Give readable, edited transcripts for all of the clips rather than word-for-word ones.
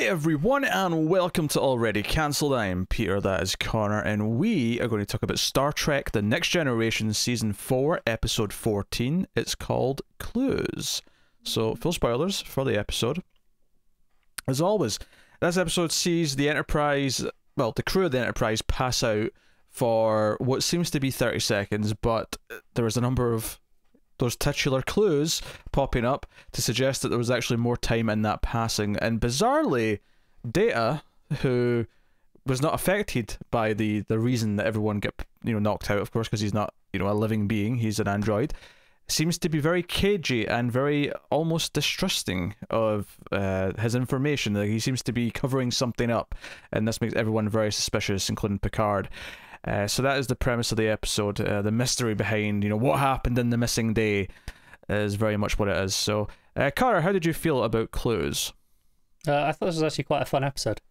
Hey everyone, and welcome to Already Cancelled. I am Peter, that is Connor, and we are going to talk about Star Trek The Next Generation Season 4, Episode 14. It's called Clues. So, full spoilers for the episode. As always, this episode sees the Enterprise, well, the crew of the Enterprise pass out for what seems to be 30 seconds, but there is a number of those titular clues popping up to suggest that there was actually more time in that passing. And bizarrely, Data, who was not affected by the reason that everyone get knocked out, of course, because he's not a living being, he's an android, seems to be very cagey and very almost distrusting of his information. Like, he seems to be covering something up, and this makes everyone very suspicious, including Picard. So that is the premise of the episode. The mystery behind, what happened in the missing day is very much what it is. So, Cara, how did you feel about Clues? I thought this was actually quite a fun episode.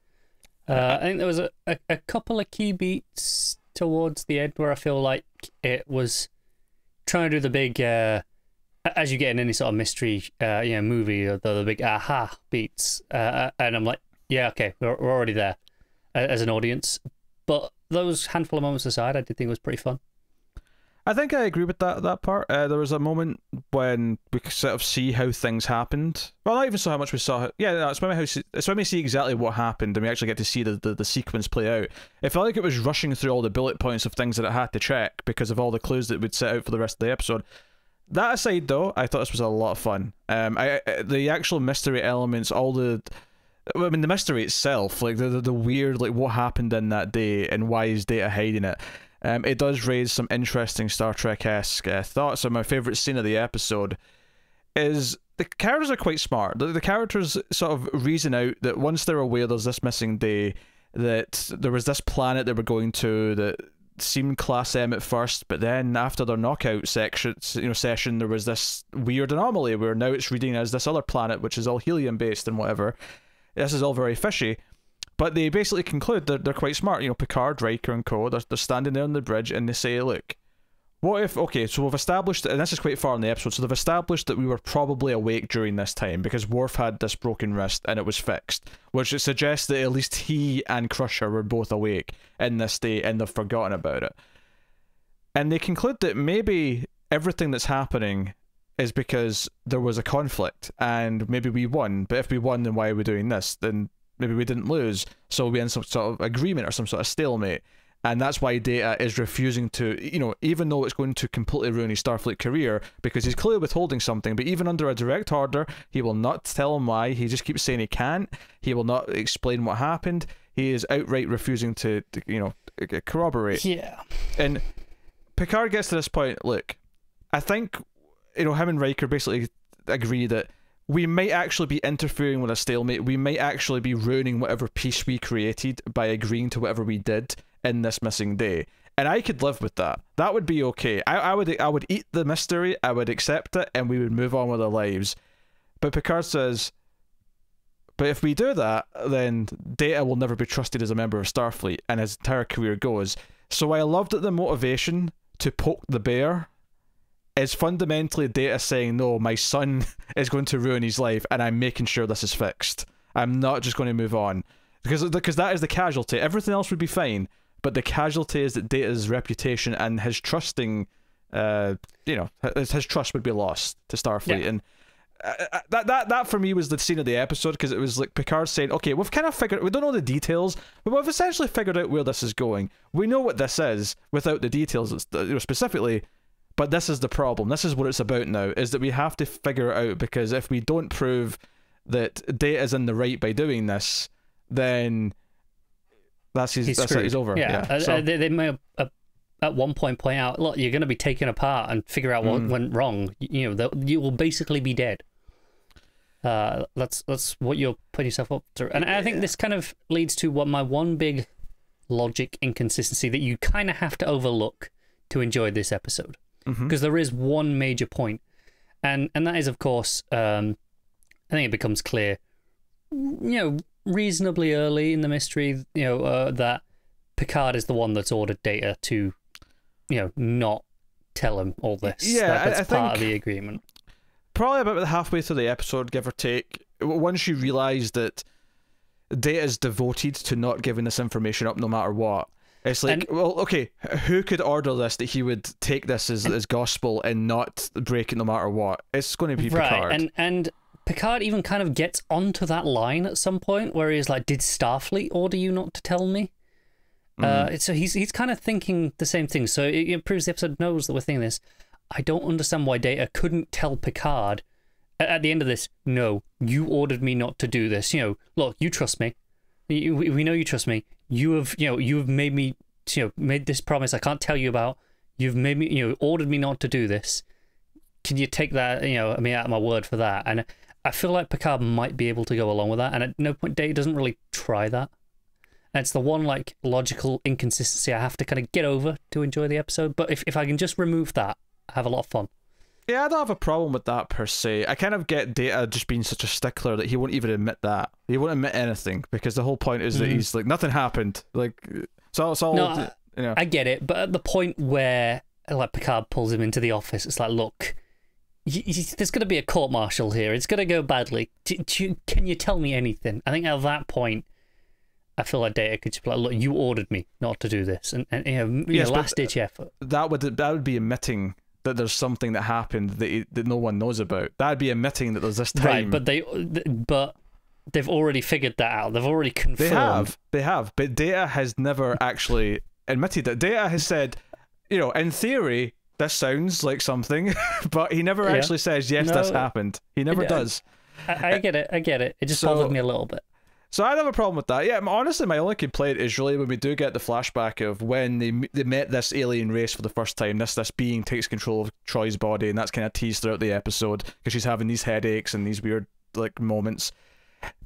I think there was a couple of key beats towards the end where I feel like it was trying to do the big, as you get in any sort of mystery movie, or the big aha beats. And I'm like, yeah, okay, we're already there as an audience. But those handful of moments aside, I did think it was pretty fun. I think I agree with that part. There was a moment when we sort of see how things happened. Well, not even so how much we saw. Yeah, no, it's when we see exactly what happened, and we actually get to see the sequence play out. It felt like it was rushing through all the bullet points of things that it had to check because of all the clues that we'd set out for the rest of the episode. That aside, though, I thought this was a lot of fun. The actual mystery elements, the mystery itself, like the weird, like what happened in that day and why is Data hiding it. It does raise some interesting Star Trek-esque thoughts. And my favourite scene of the episode is the characters are quite smart. The characters sort of reason out that once they're aware there's this missing day, that there was this planet they were going to that seemed Class M at first, but then after their knockout session, there was this weird anomaly where now it's reading as this other planet, which is all helium-based and whatever. This is all very fishy. But they basically conclude that they're quite smart. Picard, Riker, and co. They're standing there on the bridge and they say, look, what if... Okay, so we've established... And this is quite far in the episode. So they've established that we were probably awake during this time because Worf had this broken wrist and it was fixed. Which suggests that at least he and Crusher were both awake in this day and they've forgotten about it. And they conclude that maybe everything that's happening is because there was a conflict and maybe we won, but if we won, then why are we doing this? Then maybe we didn't lose, so we're in some sort of agreement or some sort of stalemate, and that's why Data is refusing to, even though it's going to completely ruin his Starfleet career, because he's clearly withholding something, but even under a direct order, he will not tell him why. He just keeps saying he can't. He will not explain what happened. He is outright refusing to corroborate. Yeah. And Picard gets to this point, look, I think him and Riker basically agree that we might actually be interfering with a stalemate. We might actually be ruining whatever peace we created by agreeing to whatever we did in this missing day. And I could live with that. That would be okay. I would eat the mystery, I would accept it, and we would move on with our lives. But Picard says, but if we do that, then Data will never be trusted as a member of Starfleet, and his entire career goes. So I loved that the motivation to poke the bear is fundamentally Data saying, no, my son is going to ruin his life and I'm making sure this is fixed. I'm not just going to move on. Because that is the casualty. Everything else would be fine, but the casualty is that Data's reputation and his trusting, his trust would be lost to Starfleet. Yeah. And that for me was the scene of the episode, because it was like Picard saying, okay, we've kind of figured, we don't know the details, but we've essentially figured out where this is going. We know what this is without the details specifically. But this is the problem. This is what it's about now, is that we have to figure it out, because if we don't prove that Data is in the right by doing this, then he's over. Yeah. So, they may at one point out, look, you're going to be taken apart and figure out what went wrong. You will basically be dead. That's what you're putting yourself up to. And I think this kind of leads to my one big logic inconsistency that you kind of have to overlook to enjoy this episode. Because there is one major point, and that is, of course, I think it becomes clear, reasonably early in the mystery, that Picard is the one that's ordered Data to, not tell him all this. Yeah, that's part of the agreement. Probably about halfway through the episode, give or take, once you realise that Data's devoted to not giving this information up no matter what. It's like, well, okay, who could order this that he would take this as gospel and not break it no matter what? It's going to be Picard. Right, and Picard even kind of gets onto that line at some point where he's like, did Starfleet order you not to tell me? So he's kind of thinking the same thing. So it proves the episode knows that we're thinking this. I don't understand why Data couldn't tell Picard at the end of this, no, you ordered me not to do this. Look, you trust me. We know you trust me. You've made me, made this promise I can't tell you about. You've made me, ordered me not to do this. Can you take that, out of my word for that? And I feel like Picard might be able to go along with that. And at no point, Data doesn't really try that. And it's the one, logical inconsistency I have to kind of get over to enjoy the episode. But if I can just remove that, I have a lot of fun. Yeah, I don't have a problem with that per se. I kind of get Data just being such a stickler that he won't even admit that. He won't admit anything because the whole point is that he's like, nothing happened. It's all no, I get it, but at the point where Picard pulls him into the office, it's like, look, there's going to be a court-martial here. It's going to go badly. Can you tell me anything? I think at that point, I feel like Data could just be like, look, you ordered me not to do this, and last-ditch effort. That would be admitting that there's something that happened that no one knows about. That'd be admitting that there's this time. Right, but they've already figured that out. They've already confirmed. They have. But Data has never actually admitted that. Data has said, in theory, this sounds like something, but he never actually says, yes, this happened. He never does. I get it. It just bothered me a little bit. So I don't have a problem with that. Yeah, honestly, my only complaint is really when we do get the flashback of when they met this alien race for the first time, this being takes control of Troy's body, and that's kind of teased throughout the episode because she's having these headaches and these weird moments,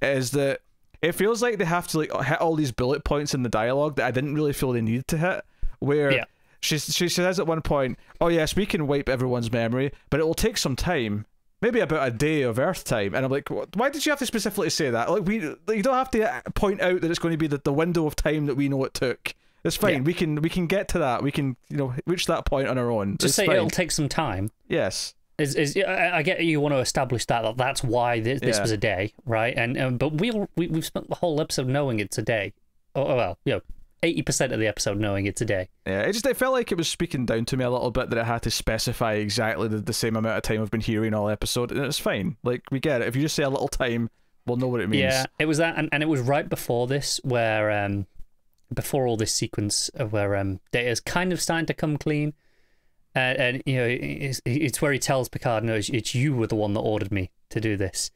is that it feels like they have to hit all these bullet points in the dialogue that I didn't really feel they needed to hit, where she says at one point, oh yes, we can wipe everyone's memory, but it will take some time. Maybe about a day of Earth time, and I'm like, why did you have to specifically say that? You don't have to point out that it's going to be the window of time that we know it took. It's fine. Yeah. We can get to that. We can reach that point on our own. Just say it'll take some time. Yes. I get you want to establish that's why this was a day, right? And but we've spent the whole episode knowing it's a day. 80% of the episode knowing it's a day. Yeah, it felt like it was speaking down to me a little bit that it had to specify exactly the same amount of time I've been hearing all episode, and it's fine. We get it. If you just say a little time, we'll know what it means. Yeah, it was that, and it was right before this, where before all this sequence of where Data's kind of starting to come clean, and it's where he tells Picard, no, it's you were the one that ordered me to do this,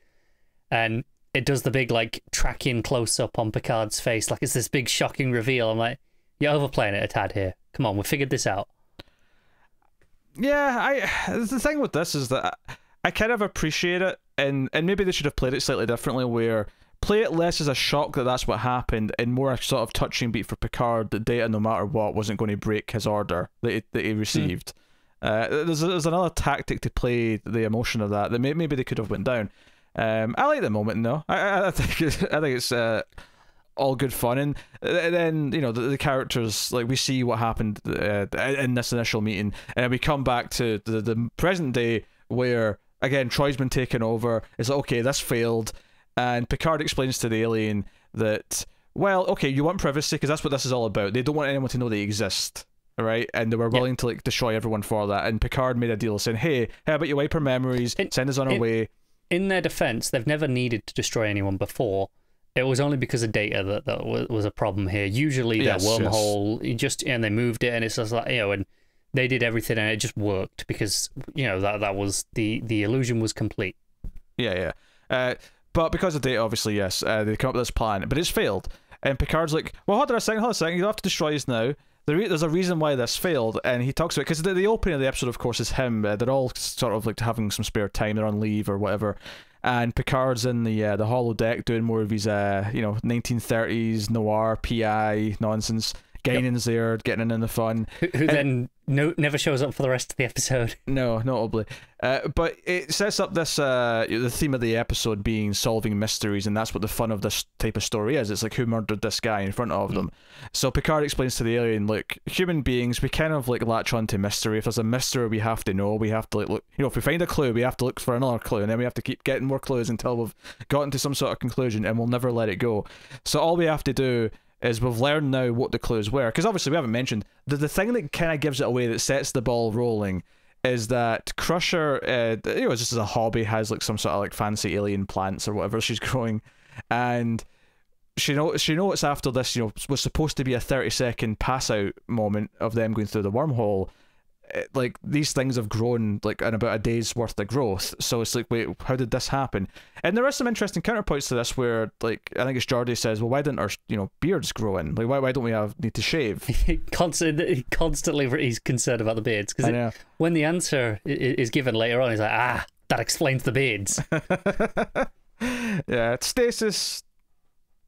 and it does the big tracking close up on Picard's face, it's this big shocking reveal. I'm like, you're overplaying it a tad here. Come on, we figured this out. Yeah, the thing with this is that I kind of appreciate it, and maybe they should have played it slightly differently, where play it less as a shock that that's what happened, and more a sort of touching beat for Picard that Data, no matter what, wasn't going to break his order that he received. There's another tactic to play the emotion of that maybe they could have went down. I like the moment though. I think it's all good fun, and then the characters, we see what happened in this initial meeting, and we come back to the present day where again Troy's been taken over. It's like, okay, this failed, and Picard explains to the alien that, well, okay, you want privacy because that's what this is all about. They don't want anyone to know they exist. Right, and they were willing to destroy everyone for that, and Picard made a deal saying, hey, how about you wipe our memories, send us on our way. In their defense, they've never needed to destroy anyone before. It was only because of Data that was a problem here. Usually their wormhole, and they moved it, and it's just and they did everything, and it just worked because that was the illusion was complete. Yeah. But because of Data, obviously, yes, they come up with this plan, but it's failed. And Picard's like, well, hold on a second, you don't have to destroy us now. There's a reason why this failed, and he talks about, because the opening of the episode, of course, is him. They're all sort of having some spare time. They're on leave or whatever, and Picard's in the holodeck doing more of his 1930s noir PI nonsense. Guinan's there getting in the fun, who then never shows up for the rest of the episode. No, notably. But it sets up this the theme of the episode being solving mysteries, and that's what the fun of this type of story is. It's like, who murdered this guy in front of them? So Picard explains to the alien, look, human beings, we kind of like latch on to mystery. If there's a mystery we have to know, we have to like look, if we find a clue, we have to look for another clue, and then we have to keep getting more clues until we've gotten to some sort of conclusion, and we'll never let it go. So all we have to do is we've learned now what the clues were, because obviously we haven't mentioned the thing that kind of gives it away, that sets the ball rolling, is that Crusher, just as a hobby, has like some sort of like fancy alien plants or whatever she's growing, and she notes after this, was supposed to be a 30-second pass out moment of them going through the wormhole. Like, these things have grown like in about a day's worth of growth, so it's like, wait, how did this happen? And there are some interesting counterpoints to this, where like I think it's Geordi says, well, why didn't our beards grow in? Like, why don't we need to shave? Constantly he's concerned about the beards, because when the answer is given later on, he's like, that explains the beards. Yeah, it's stasis,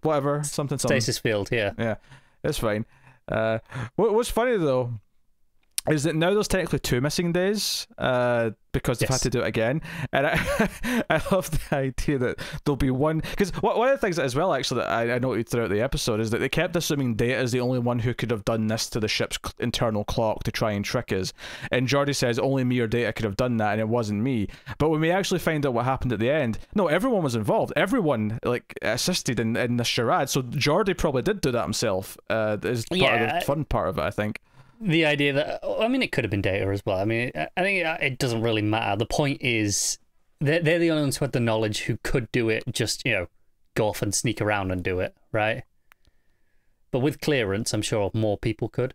whatever, something. Stasis field, yeah, it's fine. What's funny though is that now there's technically 2 missing days, because they've had to do it again, and I love the idea that there'll be one, because one of the things as well actually that I noted throughout the episode is that they kept assuming Data is the only one who could have done this to the ship's internal clock to try and trick us, and Geordi says only me or Data could have done that, and it wasn't me. But when we actually find out what happened at the end, no, everyone was involved, everyone like assisted in the charade, so Geordi probably did do that himself. Is part of the fun part of it, I think. The idea that, I mean, it could have been Data as well. I mean, I think it doesn't really matter. The point is, they're the only ones who had the knowledge who could do it, just, go off and sneak around and do it, right? But with clearance, I'm sure more people could.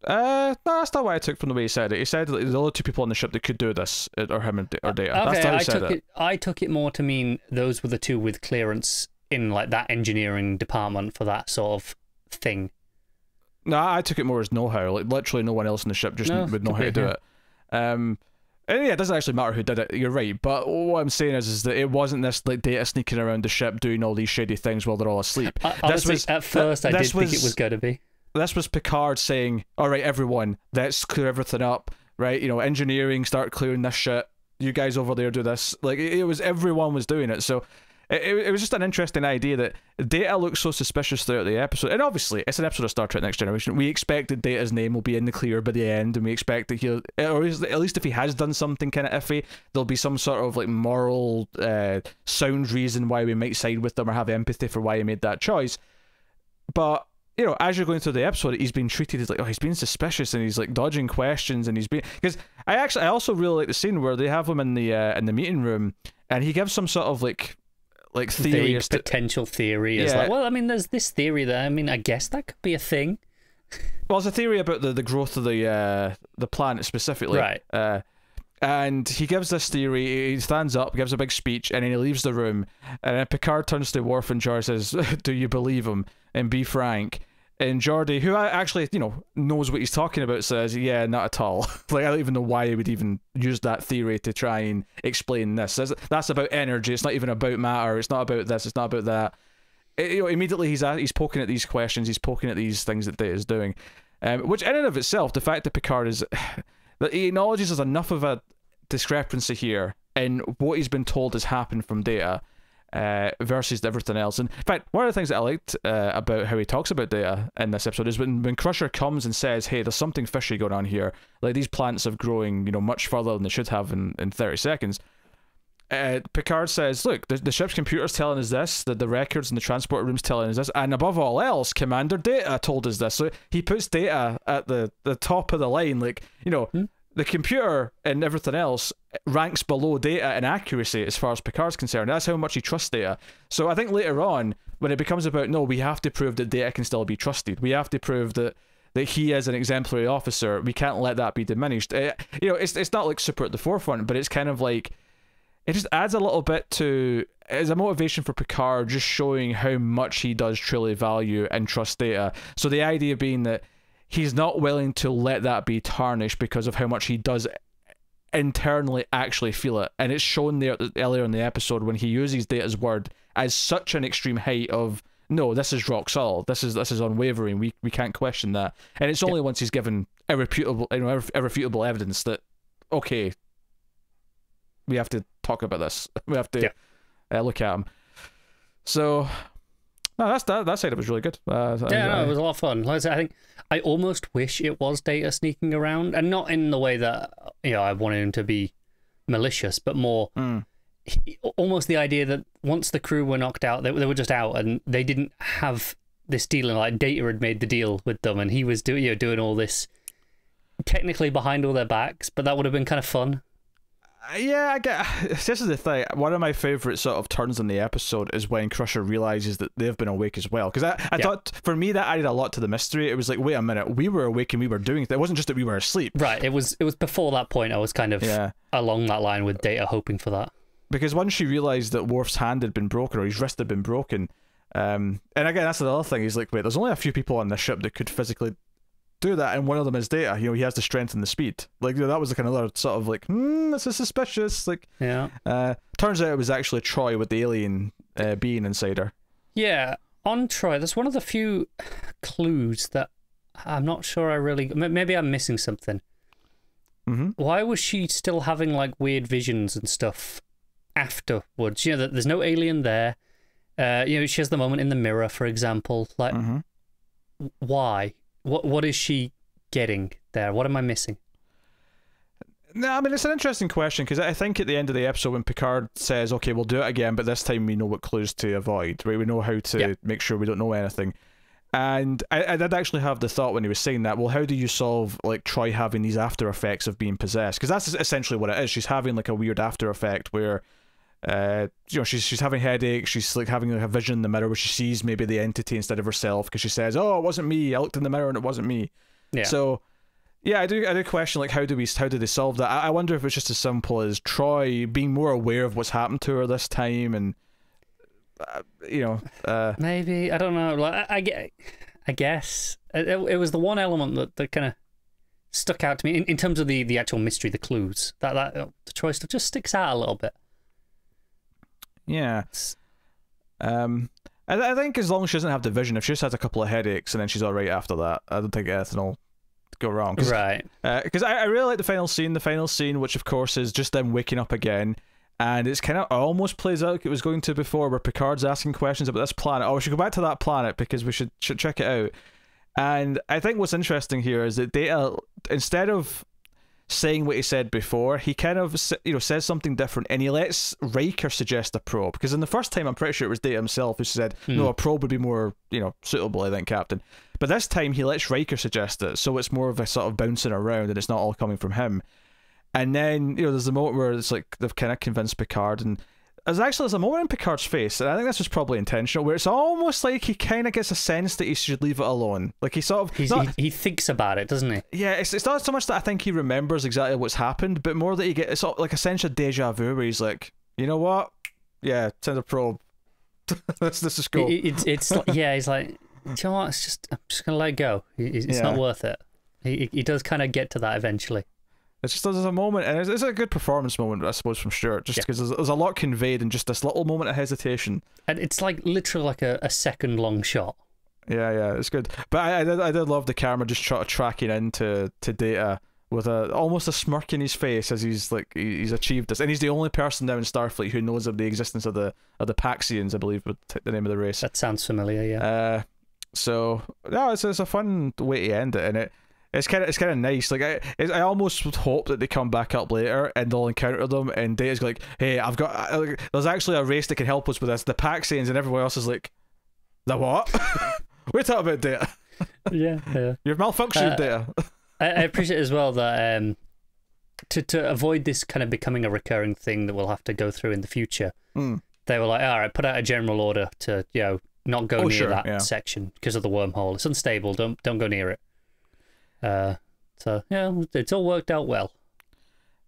No, that's not what I took from the way he said it. He said that the other 2 people on the ship that could do this are him or Data. Okay, that's how he said it. I took it more to mean those were the 2 with clearance in like that engineering department for that sort of thing. No, I took it more as know-how. Like, literally no one else in the ship just would know how to do it. And yeah, it doesn't actually matter who did it, you're right. But what I'm saying is that it wasn't this like Data sneaking around the ship doing all these shady things while they're all asleep. Honestly, at first I did think it was going to be. This was Picard saying, all right, everyone, let's clear everything up, right? Engineering, start clearing this shit. You guys over there do this. Like, it was, everyone was doing it. So it was just an interesting idea that Data looks so suspicious throughout the episode. And obviously, it's an episode of Star Trek Next Generation. We expect that Data's name will be in the clear by the end, and we expect that he'll, or at least if he has done something kind of iffy, there'll be some sort of like moral, sound reason why we might side with them or have empathy for why he made that choice. But as you're going through the episode, he's been treated as like, he's being suspicious, and he's like dodging questions, and he's being, because I also really like the scene where they have him in the meeting room, and he gives some sort of like theory, vague potential theory. Is like, well, I mean, there's this theory there. I mean, I guess that could be a thing. Well, it's a theory about the growth of the planet specifically, right? And he gives this theory. He stands up, gives a big speech, and then he leaves the room. And then Picard turns to Worf and Geordi says, "Do you believe him? And be frank." And Geordi, who actually, knows what he's talking about, says, yeah, not at all. Like, I don't even know why he would even use that theory to try and explain this. That's about energy. It's not even about matter. It's not about this. It's not about that. Immediately he's poking at these questions. He's poking at these things that Data is doing. Which in and of itself, the fact that Picard is... that he acknowledges there's enough of a discrepancy here in what he's been told has happened from Data, versus everything else. And in fact, one of the things that I liked about how he talks about Data in this episode is when Crusher comes and says, hey, there's something fishy going on here, like these plants have growing much further than they should have in 30 seconds. Picard says, look, the ship's computer's telling us this, the records in the transport room's telling us this, and above all else, Commander Data told us this. So he puts Data at the top of the line, like, the computer and everything else ranks below Data in accuracy as far as Picard's concerned. That's how much he trusts Data. So I think later on, when it becomes about, no, we have to prove that Data can still be trusted. We have to prove that he is an exemplary officer. We can't let that be diminished. It's not like super at the forefront, but it's kind of like, it just adds a little bit to, as a motivation for Picard, just showing how much he does truly value and trust Data. So the idea being that he's not willing to let that be tarnished because of how much he does internally actually feel it. And it's shown there earlier in the episode when he uses Data's word as such an extreme height of no, this is rock solid. This is unwavering. We can't question that. And it's only once he's given irrefutable evidence that, okay, we have to talk about this. We have to look at him. So, no, that side of it was really good. It was a lot of fun. Like I said, I think I almost wish it was Data sneaking around, and not in the way that I wanted him to be malicious, but more almost the idea that once the crew were knocked out, they were just out, and they didn't have this deal. And like Data had made the deal with them, and he was doing all this technically behind all their backs, but that would have been kind of fun. Yeah, I get. This is the thing. One of my favorite sort of turns in the episode is when Crusher realizes that they've been awake as well. Because I thought, for me, that added a lot to the mystery. It was like, wait a minute, we were awake and we were doing it. It wasn't just that we were asleep. Right. It was before that point. I was kind of along that line with Data, hoping for that. Because once she realized that Worf's hand had been broken, or his wrist had been broken, and again, that's the other thing. He's like, wait, there's only a few people on this ship that could physically do that, and one of them is Data. He has the strength and the speed. Like, that was like another sort of like, this is suspicious. Like, turns out it was actually Troy with the alien being inside her. Yeah, on Troy, that's one of the few clues that I'm not sure I really. Maybe I'm missing something. Why was she still having like weird visions and stuff afterwards? There's no alien there. She has the moment in the mirror, for example. Like, why? What is she getting there? What am I missing? No, I mean, it's an interesting question, because I think at the end of the episode when Picard says, okay, we'll do it again, but this time we know what clues to avoid, right? We know how to make sure we don't know anything. And I did actually have the thought when he was saying that, well, how do you solve like Troy having these after effects of being possessed? Because that's essentially what it is. She's having like a weird after effect where she's having headaches, she's like having like a vision in the mirror where she sees maybe the entity instead of herself, because she says, oh, it wasn't me, I looked in the mirror and it wasn't me. So I do question like how do they solve that. I wonder if it's just as simple as Troy being more aware of what's happened to her this time, and maybe, I don't know, like I guess it was the one element that kind of stuck out to me in terms of the actual mystery, the clues, that the Troy stuff just sticks out a little bit. Yeah. I think as long as she doesn't have the vision, if she just has a couple of headaches and then she's alright after that, I don't think anything will go wrong. Right. Because I really like the final scene, which of course is just them waking up again, and it's kind of almost plays out like it was going to before, where Picard's asking questions about this planet. Oh, we should go back to that planet because we should check it out. And I think what's interesting here is that Data, instead of saying what he said before, he kind of says something different, and he lets Riker suggest a probe, because in the first time I'm pretty sure it was Data himself who said no, a probe would be more suitable, I think, Captain. But this time he lets Riker suggest it, so it's more of a sort of bouncing around and it's not all coming from him. And then there's the moment where it's like they've kind of convinced Picard, and there's a moment in Picard's face, and I think this was probably intentional, where it's almost like he kind of gets a sense that he should leave it alone. Like he sort of he thinks about it, doesn't he? Yeah, it's not so much that I think he remembers exactly what's happened, but more that he gets sort of like a sense of deja vu, where he's like, you know what? Yeah, send a probe. Let's just go. It's like, he's like, do you know what? I'm just gonna let it go. It's not worth it. He does kind of get to that eventually. It's just there's a moment, and it's a good performance moment, I suppose, from Stewart, just because there's a lot conveyed in just this little moment of hesitation. And it's like literally like a second long shot. Yeah, it's good. But I did love the camera just tracking into Data with almost a smirk in his face as he's achieved this, and he's the only person now in Starfleet who knows of the existence of the Paxians, I believe, would the name of the race. That sounds familiar, yeah. So yeah, it's a fun way to end it, and it's kind of nice. Like I almost would hope that they come back up later and they'll encounter them, and Data's like, "Hey, I've got there's actually a race that can help us with this, the Paxians," and everyone else is like, "The what? We're talking about Data." Yeah. You're malfunctioning, Data. I appreciate as well that to avoid this kind of becoming a recurring thing that we'll have to go through in the future, they were like, "All right, put out a general order to not go near that section because of the wormhole. It's unstable. Don't go near it." So yeah, it's all worked out well.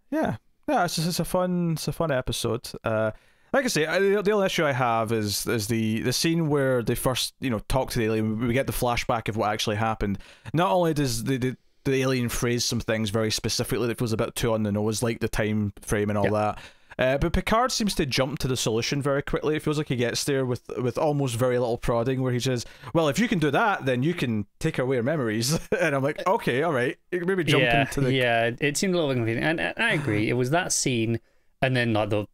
Yeah, it's a fun episode. Like I say, the only issue I have is the scene where they first talk to the alien. We get the flashback of what actually happened. Not only does the alien phrase some things very specifically that feels a bit too on the nose, like the time frame and all that, But Picard seems to jump to the solution very quickly. It feels like he gets there with almost very little prodding, where he says, well, if you can do that, then you can take away our memories. And I'm like, okay, all right. Maybe jump into the... Yeah, it seemed a little bit confusing. And I agree. It was that scene, and then like the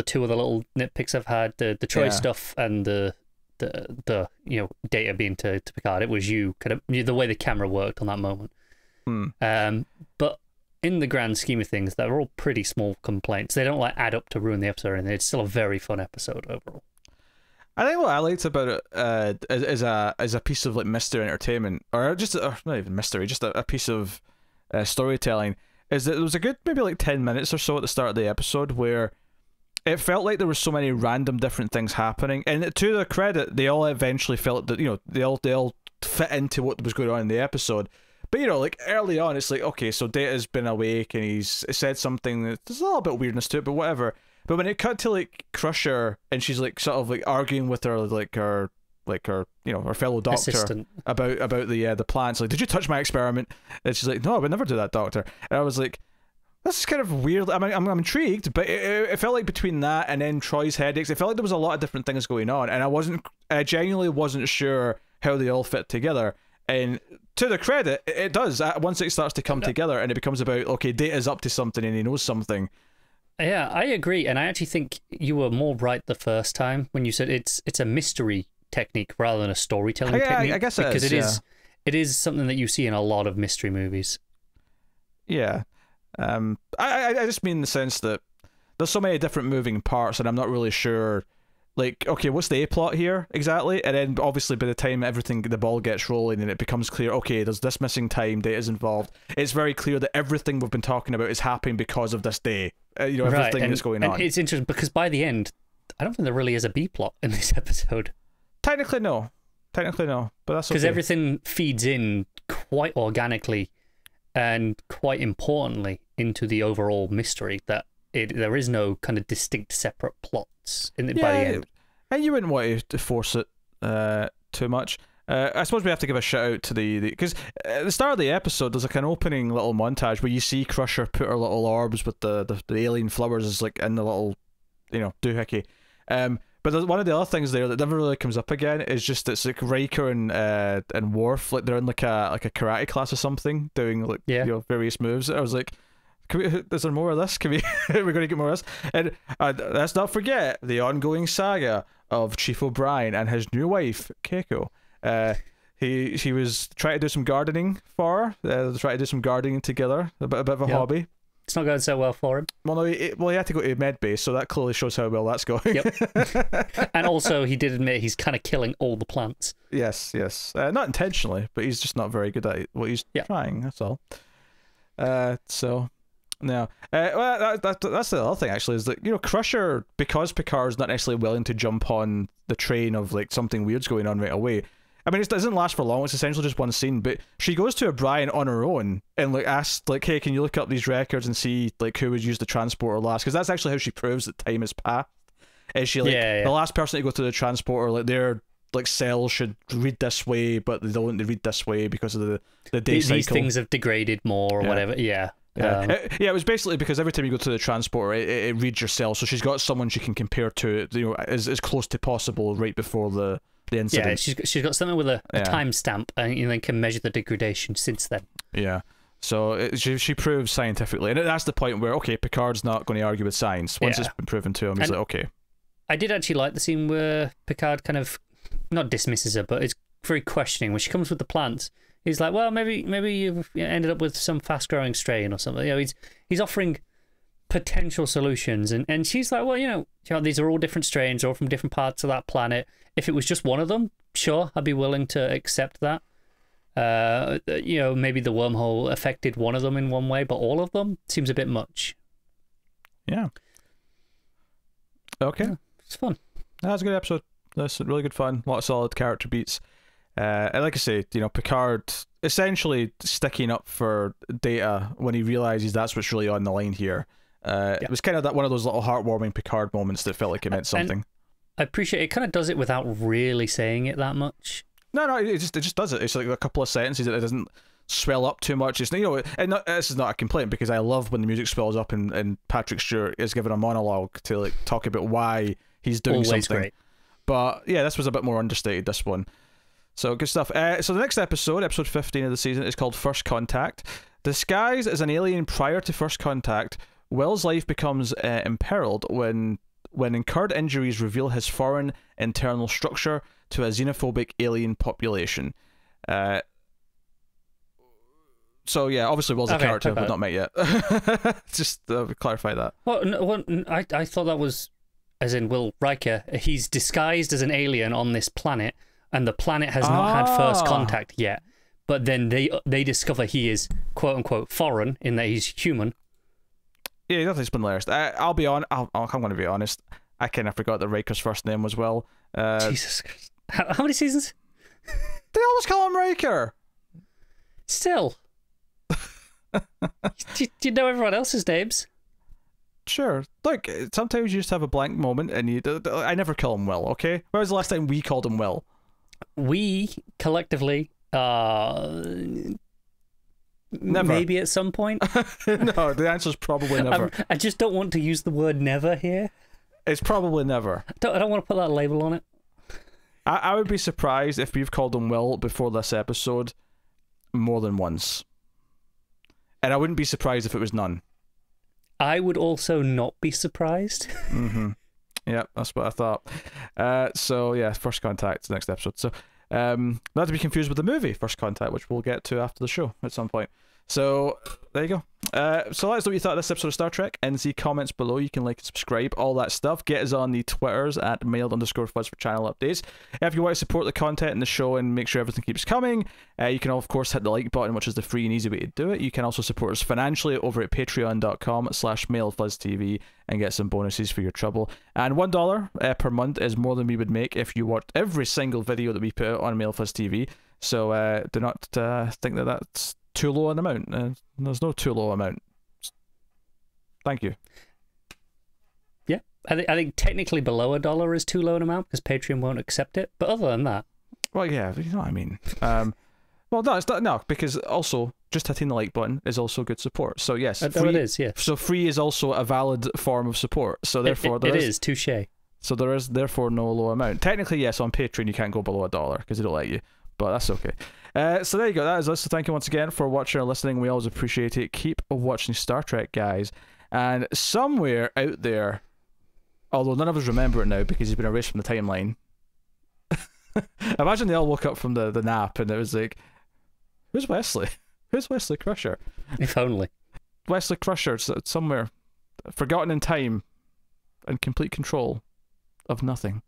two of the little nitpicks I've had, the Troy stuff and the data being to Picard. It was the way the camera worked on that moment. But in the grand scheme of things, they're all pretty small complaints. They don't like add up to ruin the episode or anything. It's still a very fun episode overall. I think what I liked about it is a piece of like mystery entertainment, or not even mystery, just a piece of storytelling, is that there was a good maybe like 10 minutes or so at the start of the episode where it felt like there were so many random different things happening, and to their credit, they all eventually felt that they all fit into what was going on in the episode. But like early on, it's like, okay, so Data's been awake and he's said something that there's a little bit of weirdness to it, but whatever. But when it cut to like Crusher and she's like sort of like arguing with her her fellow doctor assistant about the plants, like, did you touch my experiment? And she's like, no, I would never do that, doctor. And I was like, this is kind of weird. I mean, I'm intrigued, but it felt like between that and then Troy's headaches, it felt like there was a lot of different things going on, and I genuinely wasn't sure how they all fit together. And to the credit, it does. Once it starts to come together and it becomes about, okay, Data's up to something and he knows something. Yeah, I agree. And I actually think you were more right the first time when you said it's a mystery technique rather than a storytelling technique. I guess because it is something that you see in a lot of mystery movies. Yeah. I just mean in the sense that there's so many different moving parts and I'm not really sure, like, okay, what's the A-plot here exactly? And then obviously by the time the ball gets rolling and it becomes clear, okay, there's this missing time, Data's involved, it's very clear that everything we've been talking about is happening because of this day. Everything that's going on. And it's interesting because by the end, I don't think there really is a B-plot in this episode. Technically no, but that's okay. Because everything feeds in quite organically and quite importantly into the overall mystery that there is no kind of distinct separate plots by the end. And you wouldn't want to force it too much. I suppose we have to give a shout out to because at the start of the episode there's like an opening little montage where you see Crusher put her little orbs with the alien flowers is like in the little doohickey. But one of the other things there that never really comes up again is just it's like Riker and Worf, like they're in like a karate class or something doing like various moves. I was like, is there more of this? We're going to get more of this? And let's not forget the ongoing saga of Chief O'Brien and his new wife Keiko. He was trying to do some gardening for her. Trying to do some gardening together. A bit of a hobby. It's not going so well for him. Well, no, he had to go to med base, so that clearly shows how well that's going. Yep. And also, he did admit he's kind of killing all the plants. Yes. Not intentionally, but he's just not very good at what he's trying. That's all. So. No. Well, that's the other thing, actually, is that, Crusher, because Picard's not necessarily willing to jump on the train of, like, something weird's going on right away. I mean, it doesn't last for long. It's essentially just one scene, but she goes to O'Brien on her own and, like, asks, like, hey, can you look up these records and see, like, who was used the transporter last? Because that's actually how she proves that time has passed. Is she, like, the last person to go to the transporter, like, their, like, cells should read this way, but they don't read this way because of the day cycle. These things have degraded more or whatever, Yeah, it was basically because every time you go to the transporter, it reads your cell, so she's got someone she can compare to, as close to possible right before the incident. Yeah, she's got something with a timestamp, and then can measure the degradation since then. Yeah, so she proves scientifically, and that's the point where, okay, Picard's not going to argue with science. Once it's been proven to him, he's like, okay. I did actually like the scene where Picard kind of, not dismisses her, but it's very questioning. When she comes with the plants, he's like, well, maybe you've ended up with some fast-growing strain or something. He's offering potential solutions, and she's like, well, these are all different strains, all from different parts of that planet. If it was just one of them, sure, I'd be willing to accept that. Maybe the wormhole affected one of them in one way, but all of them seems a bit much. Yeah. Okay. Yeah, it's fun. That was a good episode. That's really good fun. A lot of solid character beats. And like I say, Picard essentially sticking up for Data when he realizes that's what's really on the line here. It was kind of one of those little heartwarming Picard moments that felt like it meant something. And I appreciate it. Kind of does it without really saying it that much. No, it just does it. It's like a couple of sentences that it doesn't swell up too much. It's, you know, and this is not a complaint, because I love when the music swells up and Patrick Stewart is given a monologue to like talk about why he's doing Always something. great. But yeah, this was a bit more understated, this one. So good stuff. So the next episode 15 of the season, is called First Contact. Disguised as an alien prior to First Contact, Will's life becomes imperiled when incurred injuries reveal his foreign internal structure to a xenophobic alien population. So yeah, obviously Will's a character we've not met yet. Just clarify that. Well, I thought that was, as in Will Riker, he's disguised as an alien on this planet, and the planet has not had first contact yet. But then they discover he is quote unquote foreign in that he's human. Yeah, that's been hilarious. I'll be on. I'm going to be honest. I kind of forgot that Riker's first name was Will. Jesus Christ! How many seasons? They always call him Riker. Still. do you know everyone else's names? Sure. Look, sometimes you just have a blank moment, and I never call him Will. Okay. When was the last time we called him Will? We collectively. Never. Maybe at some point. No, the answer's probably never. I just don't want to use the word never here. It's probably never. I don't want to put that label on it. I would be surprised if we've called him Will before this episode more than once. And I wouldn't be surprised if it was none. I would also not be surprised. Mm-hmm. Yeah, that's what I thought. So yeah, First Contact, next episode. So not to be confused with the movie First Contact, which we'll get to after the show at some point. So there you go. So let us know what you thought of this episode of Star Trek in the comments below. You can like and subscribe, all that stuff. Get us on the Twitters at mailed_fuzz for channel updates. If you want to support the content in the show and make sure everything keeps coming, you can of course hit the like button, which is the free and easy way to do it. You can also support us financially over at patreon.com/mailfuzztv and get some bonuses for your trouble. And $1 per month is more than we would make if you watched every single video that we put out on MailFuzz TV. So do not think that that's too low an amount. There's no too low amount. Thank you. Yeah, I think technically below $1 is too low an amount because Patreon won't accept it. But other than that, well, yeah, you know what I mean. Well, no, it's not. No, because also just hitting the like button is also good support. So yes, free, it is. Yeah. So free is also a valid form of support. So therefore, it is touche. So there is therefore no low amount. Technically, yes, on Patreon you can't go below $1 because they don't let you. But that's okay. So there you go. That is us. So thank you once again for watching or listening. We always appreciate it. Keep watching Star Trek, guys. And somewhere out there, although none of us remember it now because he's been erased from the timeline. Imagine they all woke up from the nap and it was like, who's Wesley? Who's Wesley Crusher? If only. Wesley Crusher somewhere, forgotten in time and complete control of nothing.